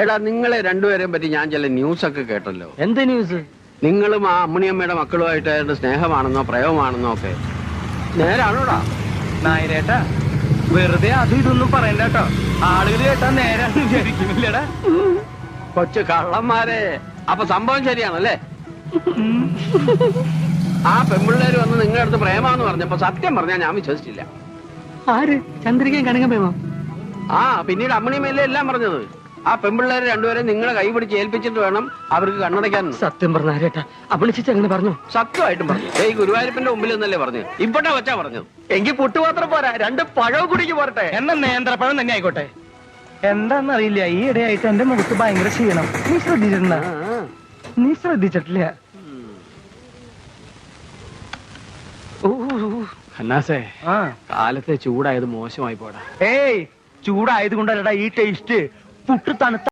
എടാ നിങ്ങളെ രണ്ടുപേരെയും പറ്റി ഞാൻ ചില ന്യൂസൊക്കെ കേട്ടല്ലോ. എന്ത് ന്യൂസ്? നിങ്ങളും ആ അമ്മിണിയമ്മയുടെ മക്കളുമായിട്ട് സ്നേഹമാണെന്നോ പ്രേമമാണെന്നോ ഒക്കെ നേരാണോടാ? നായരേട്ടാ വെറുതെ അതും ഇതൊന്നും പറയണ്ട കേട്ടോ. ആളുകൾ കേട്ടാ നേരാന്ന് വിചാരിക്കുന്നില്ലടാ. കൊച്ചു കള്ളന്മാരെ. അപ്പൊ സംഭവം ശരിയാണല്ലേ? ആ പെൺപിള്ളേര് വന്ന് നിങ്ങളുടെ അടുത്ത് പ്രേമാന്ന് പറഞ്ഞപ്പോ സത്യം പറഞ്ഞാൽ ഞാൻ വിശ്വസിച്ചില്ല. ആര്? ചന്ദ്രികയും കണങ്ങ പ്രേമോ? ആ പിന്നീട് അമ്മിണിയമ്മയല്ലേ എല്ലാം പറഞ്ഞത്. ആ പെൺപിള്ളേര് രണ്ടുപേരെ നിങ്ങളെ കൈ പിടിച്ച് ഏൽപ്പിച്ചിട്ട് വേണം അവർക്ക് കണ്ണടയ്ക്കാൻ. സത്യം പറഞ്ഞ ആരേട്ടാ? അപ്പണിച്ചിട്ട് അങ്ങനെ പറഞ്ഞു? സത്യമായിട്ടും പറഞ്ഞു. ഈ ഗുരുവായൂരപ്പന്റെ മുമ്പിൽ നിന്നല്ലേ പറഞ്ഞു. ഇപ്പോഴാ വെച്ചാ പറഞ്ഞത്. എങ്കിൽ പുട്ടുപാത്രം പോരാ, 2 പഴവും കുടിക്ക് പോരട്ടെ. എന്നാ നേന്ത്രപ്പഴം തന്നെ ആയിക്കോട്ടെ. എന്താന്നറിയില്ല, ഈ ഇടയായിട്ട് എന്റെ മുഖത്ത് ഭയങ്കര ക്ഷീണം. നീ ശ്രദ്ധിച്ചിട്ടുണ്ട? നീ ശ്രദ്ധിച്ചിട്ടില്ല? ഹന്നാസേ, കാലത്തെ ചൂടായത് മോശമായി പോടാ. ഏയ് ചൂടായത് കൊണ്ടല്ലടാ ഈ ടേസ്റ്റ്. പുട്ട് തണുത്ത